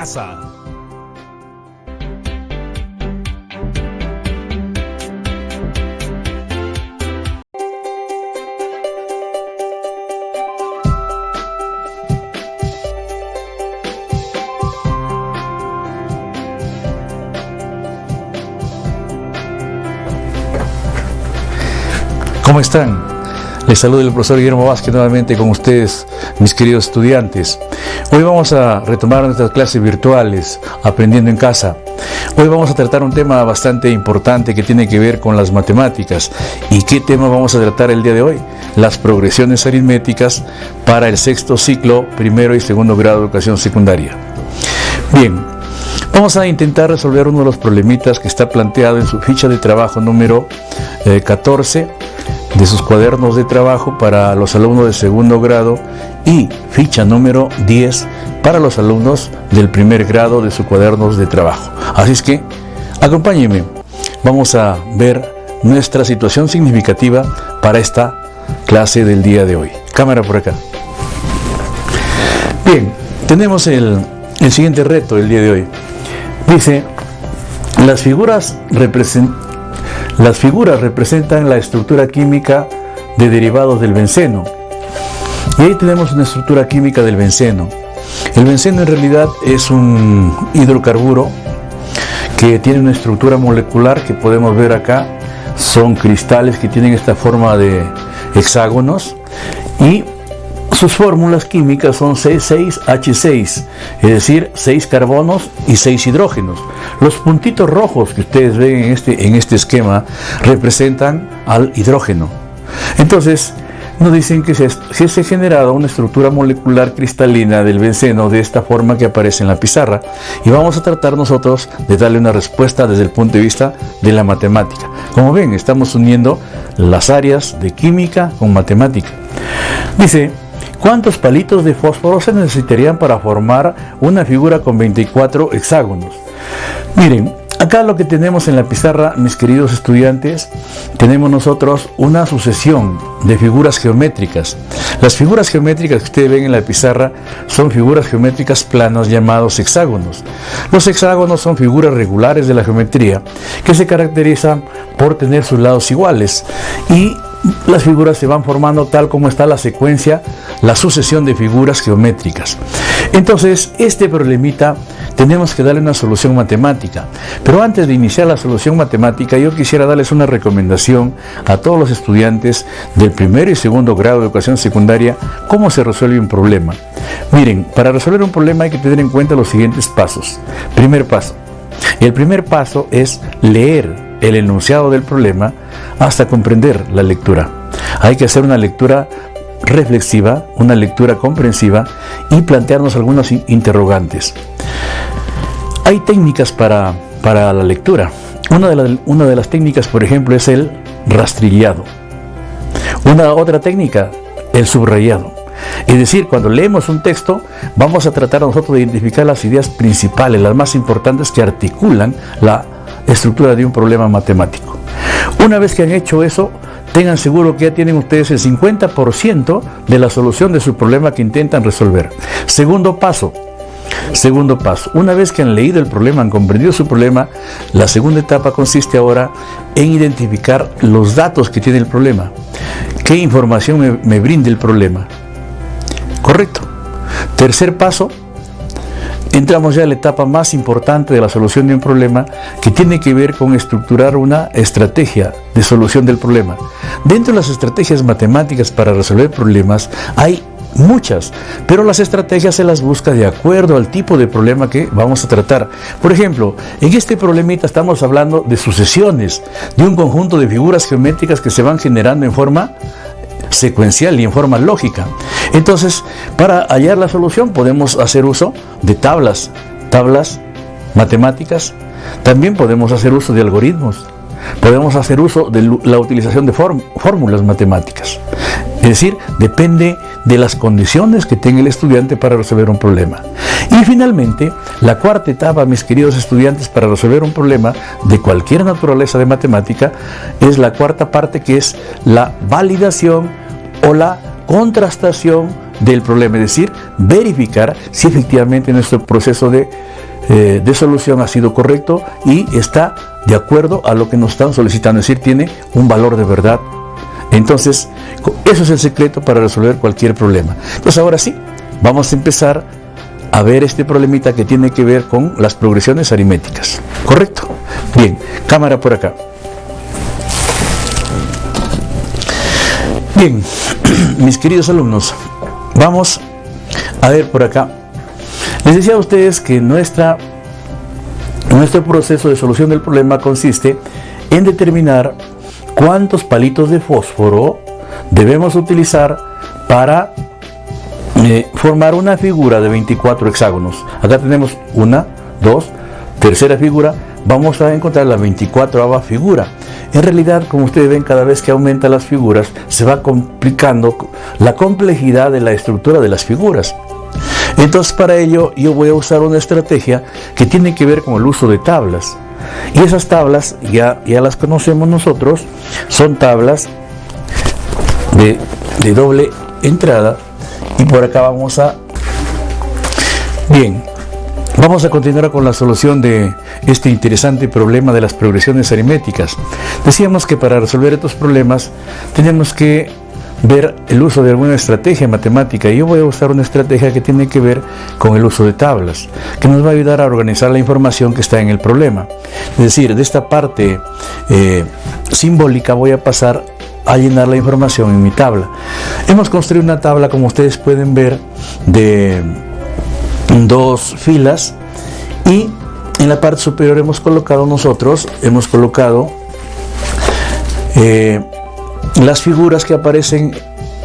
casa. ¿Cómo están? Les saluda el profesor Guillermo Vázquez nuevamente con ustedes, mis queridos estudiantes. Hoy vamos a retomar nuestras clases virtuales, aprendiendo en casa. Hoy vamos a tratar un tema bastante importante que tiene que ver con las matemáticas. ¿Y qué tema vamos a tratar el día de hoy? Las progresiones aritméticas para el sexto ciclo, primero y segundo grado de educación secundaria. Bien, vamos a intentar resolver uno de los problemitas que está planteado en su ficha de trabajo número 14 de sus cuadernos de trabajo para los alumnos de segundo grado y ficha número 10 para los alumnos del primer grado de sus cuadernos de trabajo. Así es que acompáñenme, vamos a ver nuestra situación significativa para esta clase del día de hoy. Cámara por acá. Bien, tenemos el siguiente reto del día de hoy. Dice, las figuras representan la estructura química de derivados del benceno. Y ahí tenemos una estructura química del benceno. El benceno en realidad es un hidrocarburo que tiene una estructura molecular que podemos ver acá. Son cristales que tienen esta forma de hexágonos y sus fórmulas químicas son C6H6, es decir, 6 carbonos y 6 hidrógenos. Los puntitos rojos que ustedes ven en este esquema representan al hidrógeno. Entonces, nos dicen que se ha generado una estructura molecular cristalina del benceno de esta forma que aparece en la pizarra. Y vamos a tratar nosotros de darle una respuesta desde el punto de vista de la matemática. Como ven, estamos uniendo las áreas de química con matemática. Dice, ¿cuántos palitos de fósforo se necesitarían para formar una figura con 24 hexágonos? Miren, acá lo que tenemos en la pizarra, mis queridos estudiantes, tenemos nosotros una sucesión de figuras geométricas. Las figuras geométricas que ustedes ven en la pizarra son figuras geométricas planas llamados hexágonos. Los hexágonos son figuras regulares de la geometría que se caracterizan por tener sus lados iguales y las figuras se van formando tal como está la secuencia, la sucesión de figuras geométricas. Entonces, este problemita tenemos que darle una solución matemática. Pero antes de iniciar la solución matemática, yo quisiera darles una recomendación a todos los estudiantes del primero y segundo grado de educación secundaria, cómo se resuelve un problema. Miren, para resolver un problema hay que tener en cuenta los siguientes pasos. Primer paso. El primer paso es leer el enunciado del problema hasta comprender la lectura. Hay que hacer una lectura reflexiva, una lectura comprensiva y plantearnos algunos interrogantes. Hay técnicas para la lectura. Una de las técnicas, por ejemplo, es el rastrillado. Otra técnica, el subrayado. Es decir, cuando leemos un texto, vamos a tratar nosotros de identificar las ideas principales, las más importantes que articulan la estructura de un problema matemático. Una vez que han hecho eso, tengan seguro que ya tienen ustedes el 50% de la solución de su problema que intentan resolver. Segundo paso, una vez que han leído el problema, han comprendido su problema, la segunda etapa consiste ahora en identificar los datos que tiene el problema. ¿Qué información me brinda el problema? Correcto. Tercer paso, entramos ya a la etapa más importante de la solución de un problema, que tiene que ver con estructurar una estrategia de solución del problema. Dentro de las estrategias matemáticas para resolver problemas hay muchas, pero las estrategias se las busca de acuerdo al tipo de problema que vamos a tratar. Por ejemplo, en este problemita estamos hablando de sucesiones, de un conjunto de figuras geométricas que se van generando en forma secuencial y en forma lógica. Entonces, para hallar la solución podemos hacer uso de tablas matemáticas. También podemos hacer uso de algoritmos. Podemos hacer uso de la utilización de fórmulas matemáticas. Es decir, depende de las condiciones que tenga el estudiante para resolver un problema. Y finalmente, la cuarta etapa, mis queridos estudiantes, para resolver un problema de cualquier naturaleza de matemática, es la cuarta parte, que es la validación o la contrastación del problema, es decir, verificar si efectivamente nuestro proceso de solución ha sido correcto y está de acuerdo a lo que nos están solicitando, es decir, tiene un valor de verdad. Entonces, eso es el secreto para resolver cualquier problema. Entonces, ahora sí, vamos a empezar a ver este problemita que tiene que ver con las progresiones aritméticas. ¿Correcto? Bien, cámara por acá. Bien, mis queridos alumnos, vamos a ver por acá. Les decía a ustedes que nuestro proceso de solución del problema consiste en determinar cuántos palitos de fósforo debemos utilizar para formar una figura de 24 hexágonos. Acá tenemos una, dos, tercera figura. Vamos a encontrar la 24ª figura. En realidad, como ustedes ven, cada vez que aumentan las figuras, se va complicando la complejidad de la estructura de las figuras. Entonces, para ello, yo voy a usar una estrategia que tiene que ver con el uso de tablas. Y esas tablas, ya las conocemos nosotros, son tablas de doble entrada. Y por acá vamos a continuar con la solución de este interesante problema de las progresiones aritméticas. Decíamos que para resolver estos problemas tenemos que ver el uso de alguna estrategia matemática, y yo voy a usar una estrategia que tiene que ver con el uso de tablas, que nos va a ayudar a organizar la información que está en el problema. Es decir, de esta parte simbólica voy a pasar a llenar la información en mi tabla. Hemos construido una tabla, como ustedes pueden ver, de 2 filas, y en la parte superior hemos colocado las figuras que aparecen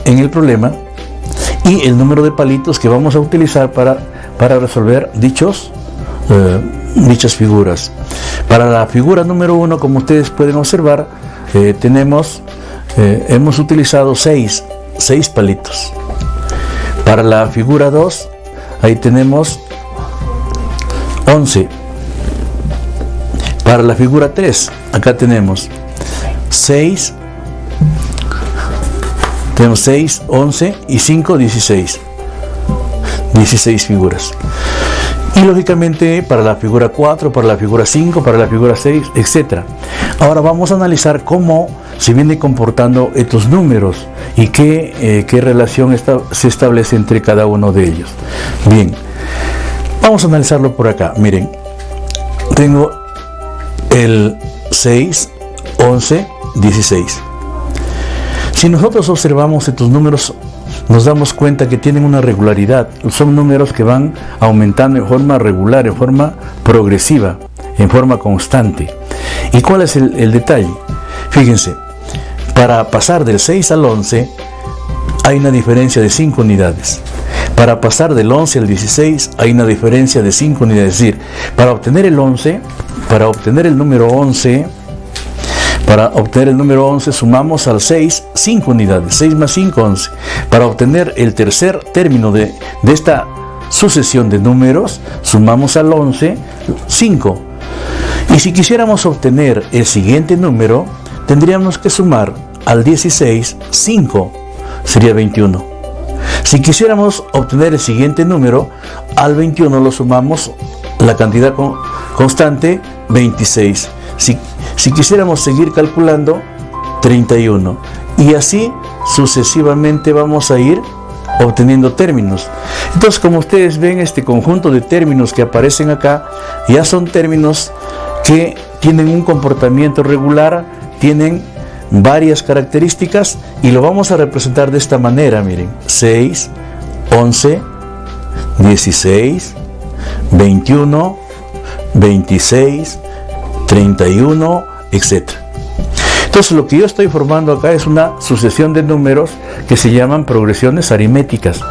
en el problema y el número de palitos que vamos a utilizar para resolver dichas figuras. Para la figura número 1, como ustedes pueden observar, hemos utilizado 6 palitos. Para la figura 2, ahí tenemos 11. Para la figura 3, acá tenemos 6, 11 y 5, 16 figuras. Y lógicamente para la figura 4, para la figura 5, para la figura 6, etc. Ahora vamos a analizar cómo se viene comportando estos números y qué relación se establece entre cada uno de ellos. Bien, vamos a analizarlo por acá. Miren, tengo el 6, 11, 16. Si nosotros observamos estos números, nos damos cuenta que tienen una regularidad. Son números que van aumentando en forma regular, en forma progresiva, en forma constante. ¿Y cuál es el detalle? Fíjense, para pasar del 6 al 11 hay una diferencia de 5 unidades. Para pasar del 11 al 16 hay una diferencia de 5 unidades. Es decir, para obtener el número 11, sumamos al 6 5 unidades. 6 más 5, 11. Para obtener el tercer término de esta sucesión de números, sumamos al 11 5. Y si quisiéramos obtener el siguiente número, tendríamos que sumar al 16 5, sería 21. Si quisiéramos obtener el siguiente número, al 21 lo sumamos la cantidad constante, 26. Si quisiéramos seguir calculando, 31. Y así sucesivamente vamos a ir obteniendo términos. Entonces, como ustedes ven, este conjunto de términos que aparecen acá ya son términos que tienen un comportamiento regular, tienen varias características, y lo vamos a representar de esta manera. Miren, 6, 11, 16, 21, 26, 31, etc. Entonces, lo que yo estoy formando acá es una sucesión de números que se llaman progresiones aritméticas,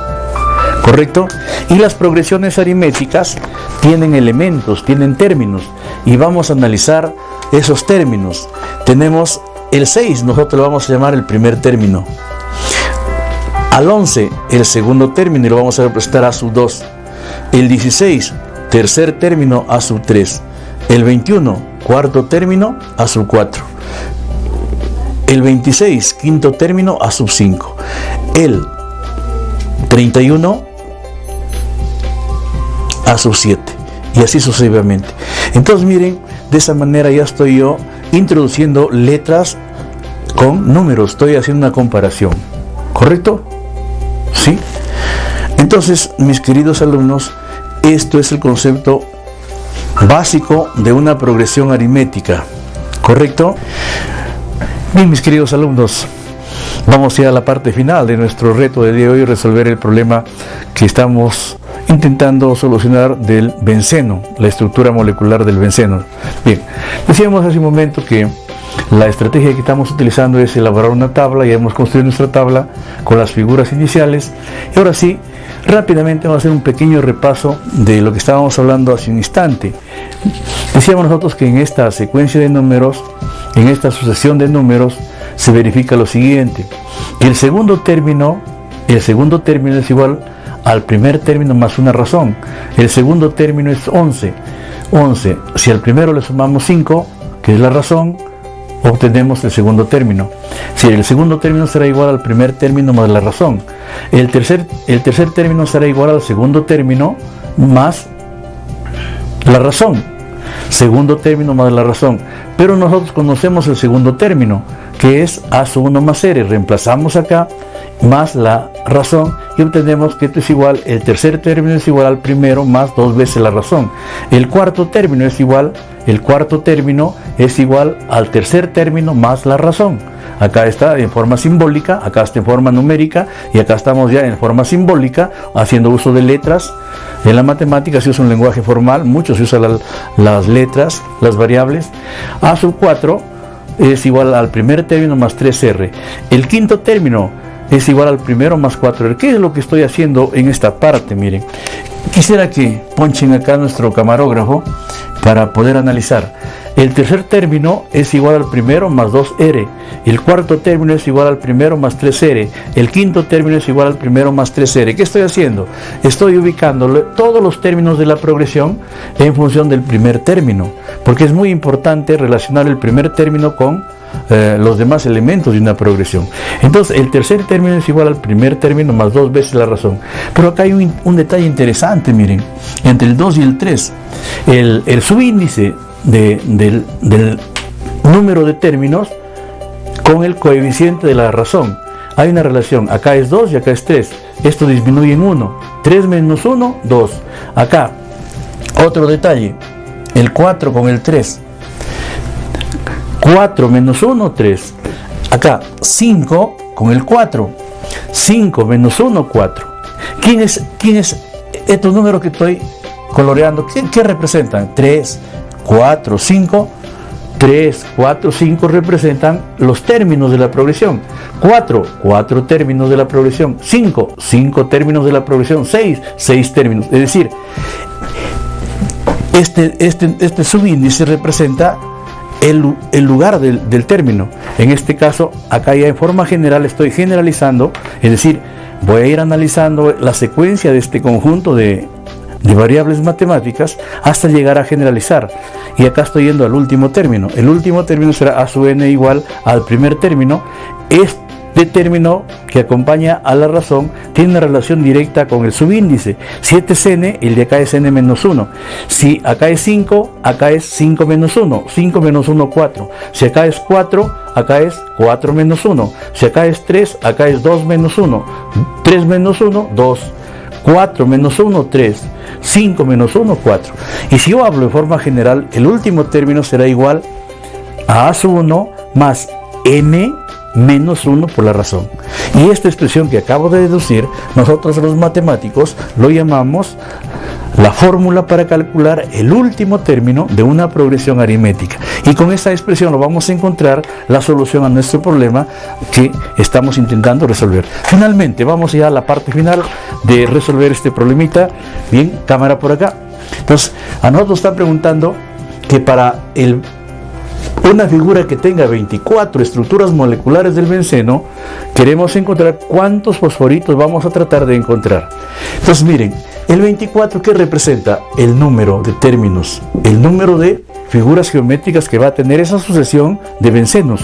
¿correcto? Y las progresiones aritméticas tienen elementos, tienen términos, y vamos a analizar esos términos. Tenemos el 6, nosotros lo vamos a llamar el primer término. Al 11, el segundo término, y lo vamos a representar a sub 2. El 16, tercer término, a sub 3. El 21, cuarto término, a sub 4. El 26, quinto término, a sub 5. El 31 a sub 7 y así sucesivamente. Entonces miren, de esa manera ya estoy yo introduciendo letras con números, estoy haciendo una comparación, ¿correcto? ¿Sí? Entonces, mis queridos alumnos, esto es el concepto básico de una progresión aritmética, ¿correcto? Bien, mis queridos alumnos, vamos ya a la parte final de nuestro reto de hoy, resolver el problema que estamos intentando solucionar del benceno, la estructura molecular del benceno. Bien, decíamos hace un momento que la estrategia que estamos utilizando es elaborar una tabla. Ya hemos construido nuestra tabla con las figuras iniciales y ahora sí, rápidamente vamos a hacer un pequeño repaso de lo que estábamos hablando hace un instante. Decíamos nosotros que en esta secuencia de números, en esta sucesión de números, se verifica lo siguiente: el segundo término es igual al primer término más una razón. El segundo término es 11. Si al primero le sumamos 5, que es la razón, obtenemos el segundo término. Si el segundo término será igual al primer término más la razón, el tercer término será igual al segundo término más la razón. Segundo término más la razón. Pero nosotros conocemos el segundo término, que es a sub 1 más r. Reemplazamos acá más la razón y obtenemos que esto es igual, el tercer término es igual al primero más 2 veces la razón. El cuarto término es igual al tercer término más la razón. Acá está en forma simbólica, acá está en forma numérica y acá estamos ya en forma simbólica haciendo uso de letras. En la matemática se usa un lenguaje formal, mucho se usan las letras, las variables. A sub 4 es igual al primer término más 3r. El quinto término es igual al primero más 4r. ¿Qué es lo que estoy haciendo en esta parte? Miren, quisiera que ponchen acá nuestro camarógrafo para poder analizar. El tercer término es igual al primero más 2r. El cuarto término es igual al primero más 3r. El quinto término es igual al primero más 3r. ¿Qué estoy haciendo? Estoy ubicando todos los términos de la progresión en función del primer término, porque es muy importante relacionar el primer término con los demás elementos de una progresión. Entonces el tercer término es igual al primer término más 2 veces la razón. Pero acá hay un detalle interesante, miren, entre el 2 y el 3, el subíndice del número de términos con el coeficiente de la razón. Hay una relación, acá es 2 y acá es 3, esto disminuye en 1, 3 menos 1, 2. Acá, otro detalle, el 4 con el 3, 4 menos 1, 3. Acá, 5 con el 4, 5 menos 1, 4. ¿Quién es estos números que estoy coloreando? ¿Qué representan? 3, 4, 5. 3, 4, 5 representan los términos de la progresión. 4 términos de la progresión. 5 términos de la progresión. 6 términos. Es decir, este subíndice representa el lugar del término. En este caso, acá ya en forma general estoy generalizando, es decir, voy a ir analizando la secuencia de este conjunto de variables matemáticas hasta llegar a generalizar. Y acá estoy yendo al último término. El último término será a sub n igual al primer término. Este término que acompaña a la razón tiene una relación directa con el subíndice. Si este es n, el de acá es n menos 1. Si acá es 5, acá es 5 menos 1. 5 menos 1, 4. Si acá es 4, acá es 4 menos 1. Si acá es 3, acá es 2 menos 1. 3 menos 1, 2. 4 menos 1, 3. 5 menos 1, 4. Y si yo hablo en forma general, el último término será igual a sub 1 más n menos 1 por la razón. Y esta expresión que acabo de deducir, nosotros los matemáticos lo llamamos la fórmula para calcular el último término de una progresión aritmética. Y con esta expresión lo vamos a encontrar la solución a nuestro problema que estamos intentando resolver. Finalmente, vamos ya a la parte final de resolver este problemita. Bien, cámara por acá. Entonces, a nosotros están preguntando que para una figura que tenga 24 estructuras moleculares del benceno, queremos encontrar cuántos fosforitos vamos a tratar de encontrar. Entonces miren, el 24, ¿qué representa? El número de términos, el número de figuras geométricas que va a tener esa sucesión de bencenos.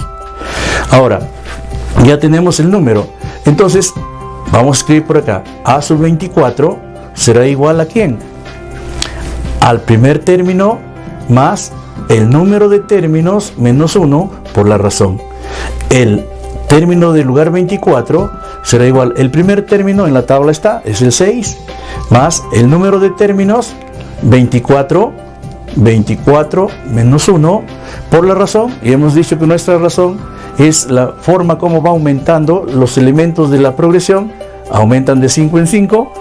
Ahora, ya tenemos el número. Entonces, Vamos a escribir por acá, A sub 24 será igual a ¿quién? Al primer término más el número de términos menos 1 por la razón. El término del lugar 24 será igual, el primer término en la tabla está, es el 6, más el número de términos 24 menos 1 por la razón, y hemos dicho que nuestra razón es la forma como va aumentando los elementos de la progresión, aumentan de 5 en 5,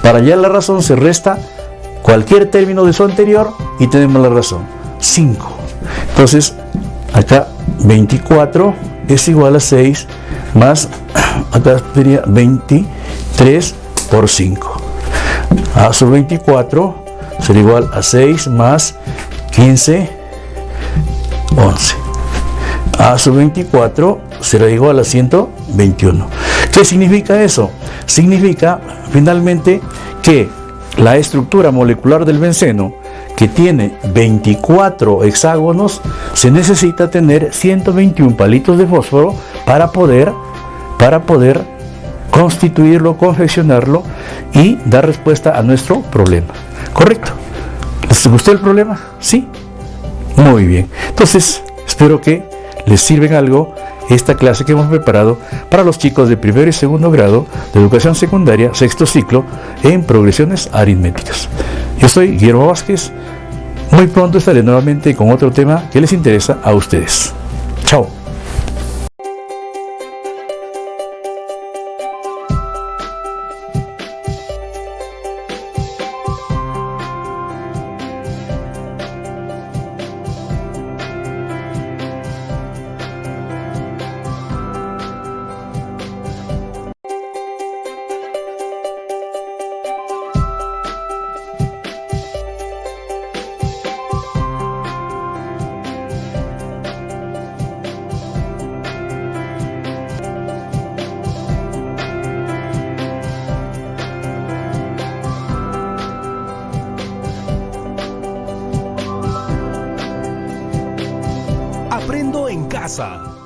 para hallar la razón se resta cualquier término de su anterior y tenemos la razón, 5. Entonces, acá 24 es igual a 6 más, acá sería 23 por 5. A sub 24 será igual a 6 más 15, 11. A sub 24 será igual a 121. ¿Qué significa eso? Significa finalmente que la estructura molecular del benceno, que tiene 24 hexágonos, se necesita tener 121 palitos de fósforo para poder constituirlo, confeccionarlo y dar respuesta a nuestro problema. ¿Correcto? ¿Les gustó el problema? ¿Sí? Muy bien. Entonces, espero que les sirva en algo esta clase que hemos preparado para los chicos de primero y segundo grado de educación secundaria, sexto ciclo, en progresiones aritméticas. Yo soy Guillermo Vázquez. Muy pronto estaré nuevamente con otro tema que les interesa a ustedes. Chao. Aprendo en casa.